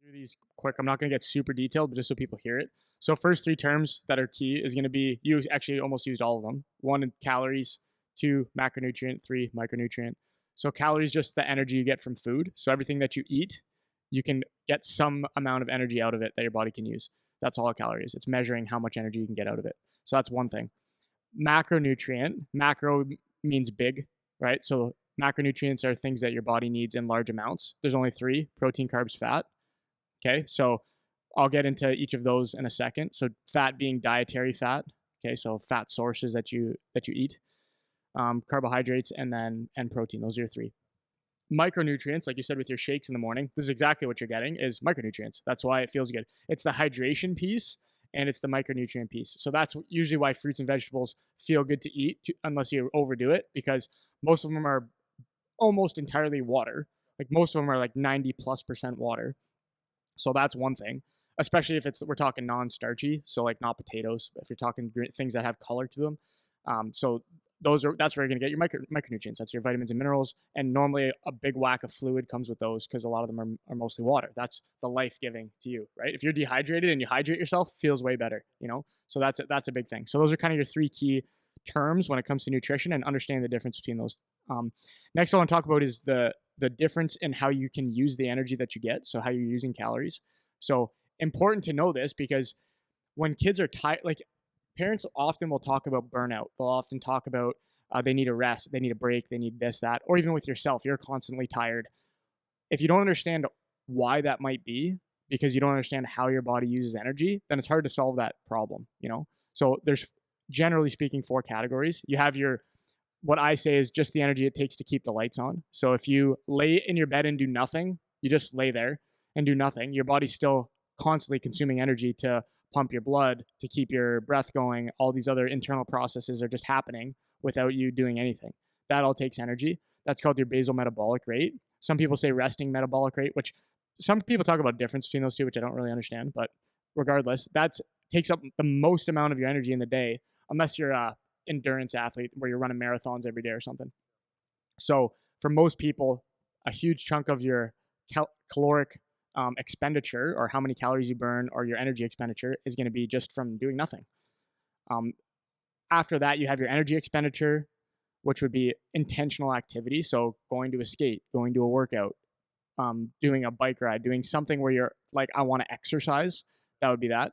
through these quick. I'm not going to get super detailed, but just so people hear it. So first three terms that are key is going to be, you actually almost used all of them. One, calories. Two, macronutrient. Three, micronutrient. So calories, just the energy you get from food. So everything that you eat, you can get some amount of energy out of it that your body can use. That's all a calorie is. It's measuring how much energy you can get out of it. So that's one thing. Macronutrient, macro means big, right? So macronutrients are things that your body needs in large amounts. There's only three: protein, carbs, fat. Okay, so I'll get into each of those in a second. So fat being dietary fat. Okay, so fat sources that you eat, carbohydrates, and protein. Those are your three. Micronutrients, like you said with your shakes in the morning, this is exactly what you're getting, is micronutrients. That's why it feels good. It's the hydration piece and it's the micronutrient piece. So that's usually why fruits and vegetables feel good to eat, unless you overdo it, because most of them are almost entirely water. Like most of them are like 90+% water. So that's one thing, especially if we're talking non-starchy, so like not potatoes, if you're talking things that have color to them. So that's where you're going to get your micronutrients. That's your vitamins and minerals. And normally a big whack of fluid comes with those because a lot of them are mostly water. That's the life-giving to you, right? If you're dehydrated and you hydrate yourself, feels way better, So that's a big thing. So those are kind of your three key terms when it comes to nutrition, and understanding the difference between those. Next I want to talk about is the difference in how you can use the energy that you get. So how you're using calories. So important to know this, because when kids are tired, like parents often will talk about burnout. They'll often talk about they need a rest, they need a break, they need this, that, or even with yourself, you're constantly tired. If you don't understand why that might be, because you don't understand how your body uses energy, then it's hard to solve that problem, So there's, generally speaking, four categories. You have what I say is just the energy it takes to keep the lights on. So if you lay in your bed and do nothing, you just lay there and do nothing, your body's still constantly consuming energy to pump your blood, to keep your breath going. All these other internal processes are just happening without you doing anything. That all takes energy. That's called your basal metabolic rate. Some people say resting metabolic rate, which some people talk about difference between those two, which I don't really understand. But regardless, that takes up the most amount of your energy in the day, unless you're a endurance athlete where you're running marathons every day or something. So for most people, a huge chunk of your caloric expenditure, or how many calories you burn, or your energy expenditure, is going to be just from doing nothing. After that, you have your energy expenditure, which would be intentional activity. So going to a skate, going to a workout, doing a bike ride, doing something where you're like, I want to exercise. That would be that.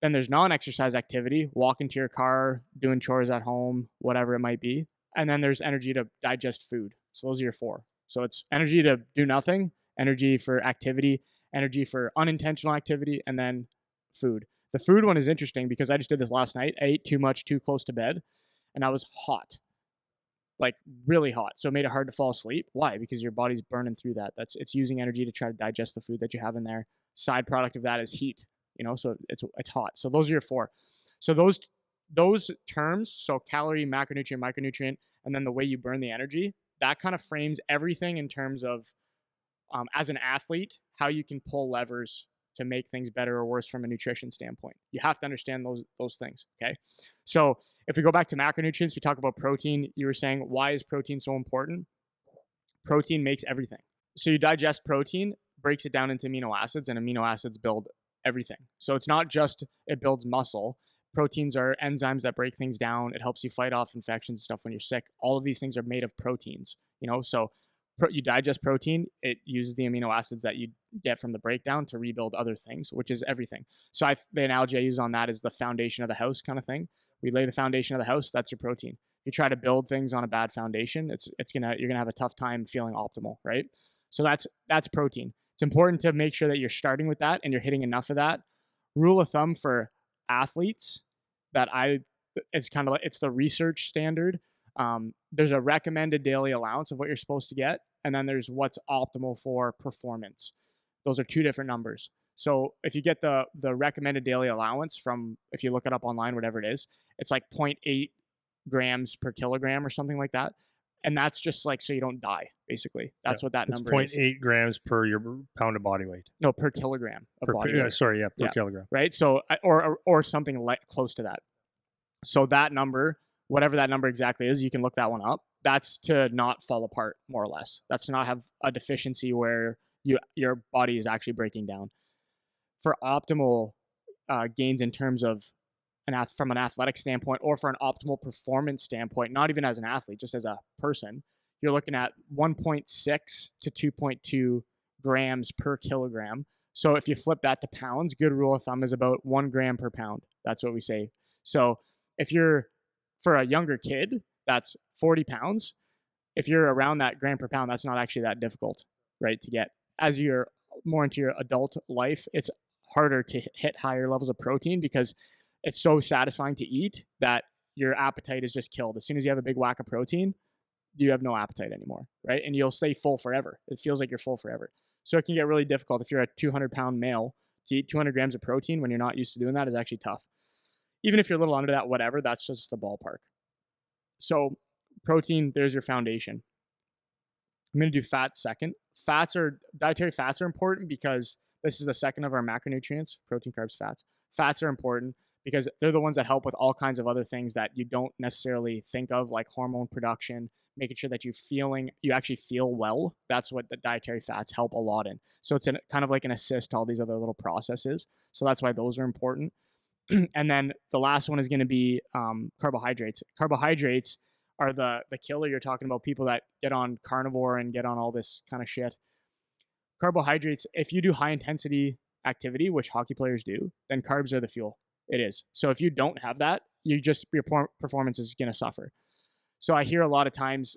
Then there's non-exercise activity, walking to your car, doing chores at home, whatever it might be. And then there's energy to digest food. So those are your four. So it's energy to do nothing, energy for activity, energy for unintentional activity, and then food. The food one is interesting because I just did this last night. I ate too much, too close to bed, and I was hot, like really hot. So it made it hard to fall asleep. Why? Because your body's burning through that. It's using energy to try to digest the food that you have in there. Side product of that is heat, so it's hot. So those are your four. So those terms, so calorie, macronutrient, micronutrient, and then the way you burn the energy, that kind of frames everything in terms of, as an athlete, how you can pull levers to make things better or worse from a nutrition standpoint. You have to understand those things, okay? So if we go back to macronutrients, we talk about protein. You were saying, why is protein so important? Protein makes everything. So you digest protein, breaks it down into amino acids, and amino acids build everything. So it's not just it builds muscle. Proteins are enzymes that break things down. It helps you fight off infections and stuff when you're sick. All of these things are made of proteins, so you digest protein, it uses the amino acids that you get from the breakdown to rebuild other things, which is everything. So the analogy I use on that is the foundation of the house kind of thing. We lay the foundation of the house, that's your protein. If you try to build things on a bad foundation, you're gonna have a tough time feeling optimal, right? So that's protein. It's important to make sure that you're starting with that and you're hitting enough of that. Rule of thumb for athletes it's the research standard. There's a recommended daily allowance of what you're supposed to get, and then there's what's optimal for performance. Those are two different numbers. So if you get the recommended daily allowance from, if you look it up online, whatever it is, it's like 0.8 grams per kilogram or something like that. And that's just like, so you don't die, basically. That's what that number is. 0.8 grams per your pound of body weight. No, per kilogram of body weight. Per kilogram. Right? So, or something like close to that. So that number, whatever that number exactly is, you can look that one up. That's to not fall apart, more or less. That's to not have a deficiency where your body is actually breaking down. For optimal gains in terms of from an athletic standpoint, or for an optimal performance standpoint, not even as an athlete, just as a person, you're looking at 1.6 to 2.2 grams per kilogram. So if you flip that to pounds, good rule of thumb is about 1 gram per pound. That's what we say. So if you're, for a younger kid, that's 40 pounds. If you're around that gram per pound, that's not actually that difficult, right, to get. As you're more into your adult life, it's harder to hit higher levels of protein because it's so satisfying to eat that your appetite is just killed. As soon as you have a big whack of protein, you have no appetite anymore, right? And you'll stay full forever. It feels like you're full forever. So it can get really difficult if you're a 200-pound male to eat 200 grams of protein when you're not used to doing that is actually tough. Even if you're a little under that, whatever, that's just the ballpark. So protein, there's your foundation. I'm going to do fats second. Dietary fats are important because this is the second of our macronutrients, protein, carbs, fats. Fats are important because they're the ones that help with all kinds of other things that you don't necessarily think of, like hormone production, making sure that you actually feel well. That's what the dietary fats help a lot in. So it's kind of like an assist to all these other little processes. So that's why those are important. And then the last one is going to be carbohydrates. Carbohydrates are the killer. You're talking about people that get on carnivore and get on all this kind of shit. Carbohydrates, if you do high intensity activity, which hockey players do, then carbs are the fuel. It is. So if you don't have that, your performance is going to suffer. So I hear a lot of times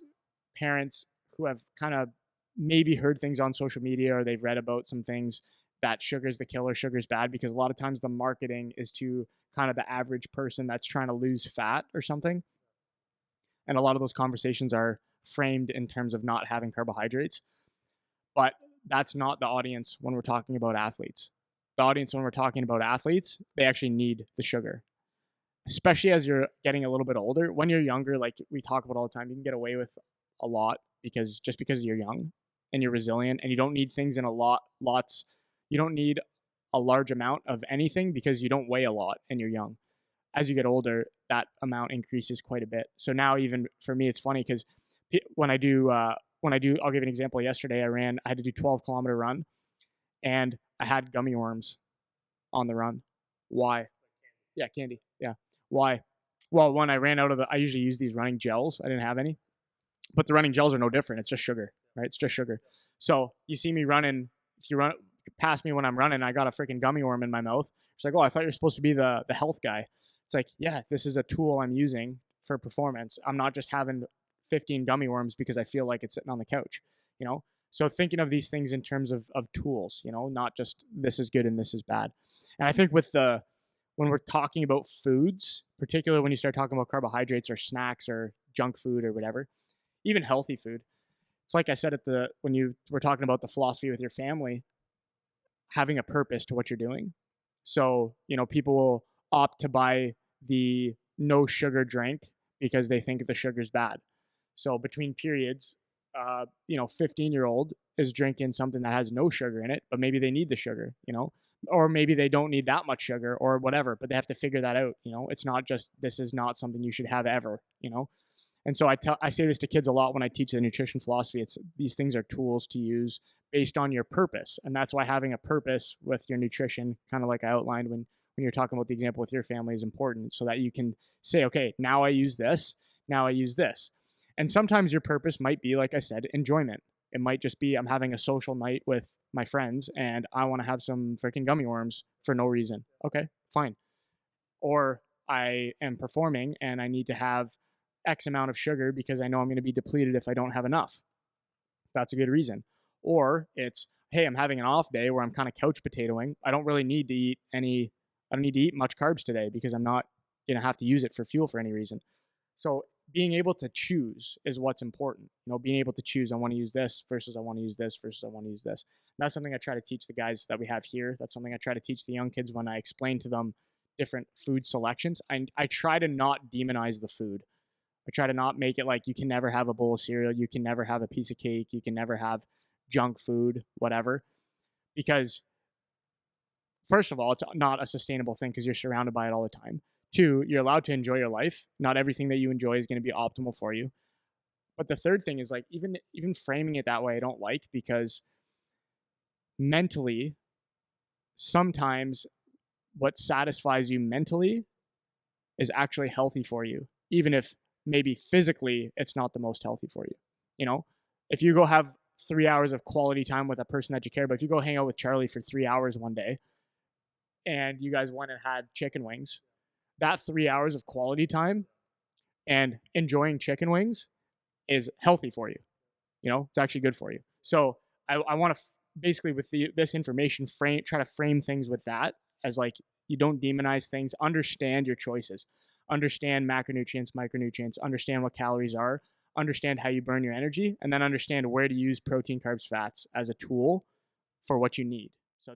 parents who have kind of maybe heard things on social media or they've read about some things that sugar's the killer, sugar's bad, because a lot of times the marketing is to kind of the average person that's trying to lose fat or something. And a lot of those conversations are framed in terms of not having carbohydrates. But that's not the audience when we're talking about athletes. The audience when we're talking about athletes, they actually need the sugar. Especially as you're getting a little bit older. When you're younger, like we talk about all the time, you can get away with a lot because you're young and you're resilient and you don't need things in lots. You don't need a large amount of anything because you don't weigh a lot and you're young. As you get older, that amount increases quite a bit. So now even for me, it's funny because when I do, I'll give you an example. Yesterday I had to do 12-kilometer run and I had gummy worms on the run. Why? Yeah, candy. Yeah. Why? Well, when I ran out of I usually use these running gels. I didn't have any, but the running gels are no different. It's just sugar, right? It's just sugar. So you see me running, if you run past me when I'm running, I got a freaking gummy worm in my mouth. It's like, oh, I thought you're supposed to be the health guy. It's like, yeah, this is a tool I'm using for performance. I'm not just having 15 gummy worms because I feel like it's sitting on the couch, you know? So thinking of these things in terms of tools, you know, not just this is good and this is bad. And I think when we're talking about foods, particularly when you start talking about carbohydrates or snacks or junk food or whatever, even healthy food, it's like I said when you were talking about the philosophy with your family, having a purpose to what you're doing. So, you know, people will opt to buy the no sugar drink because they think the sugar's bad. So between periods, 15-year-old is drinking something that has no sugar in it, but maybe they need the sugar, you know, or maybe they don't need that much sugar or whatever, but they have to figure that out. You know, it's not just, this is not something you should have ever, you know? And so I say this to kids a lot when I teach the nutrition philosophy. These things are tools to use based on your purpose. And that's why having a purpose with your nutrition, kind of like I outlined when you're talking about the example with your family, is important so that you can say, okay, now I use this, now I use this. And sometimes your purpose might be, like I said, enjoyment. It might just be I'm having a social night with my friends and I want to have some freaking gummy worms for no reason. Okay, fine. Or I am performing and I need to have X amount of sugar because I know I'm going to be depleted if I don't have enough. That's a good reason. Or it's, hey, I'm having an off day where I'm kind of couch potatoing. I don't need to eat much carbs today because I'm not going to have to use it for fuel for any reason. So being able to choose is what's important. You know, being able to choose, I want to use this versus I want to use this versus I want to use this. And that's something I try to teach the guys that we have here. That's something I try to teach the young kids when I explain to them different food selections. I try to not demonize the food. I try to not make it like you can never have a bowl of cereal, you can never have a piece of cake, you can never have junk food, whatever. Because first of all, it's not a sustainable thing because you're surrounded by it all the time. Two, you're allowed to enjoy your life. Not everything that you enjoy is going to be optimal for you. But the third thing is like even framing it that way, I don't like, because mentally, sometimes what satisfies you mentally is actually healthy for you, even if maybe physically it's not the most healthy for you. You know, if you go have 3 hours of quality time with a person that you care about, if you go hang out with Charlie for 3 hours one day and you guys went and had chicken wings, that 3 hours of quality time and enjoying chicken wings is healthy for you. You know, it's actually good for you. So I want to basically with this information try to frame things with that as like you don't demonize things. Understand your choices. Understand macronutrients, micronutrients. Understand what calories are. Understand how you burn your energy, and then understand where to use protein, carbs, fats as a tool for what you need. So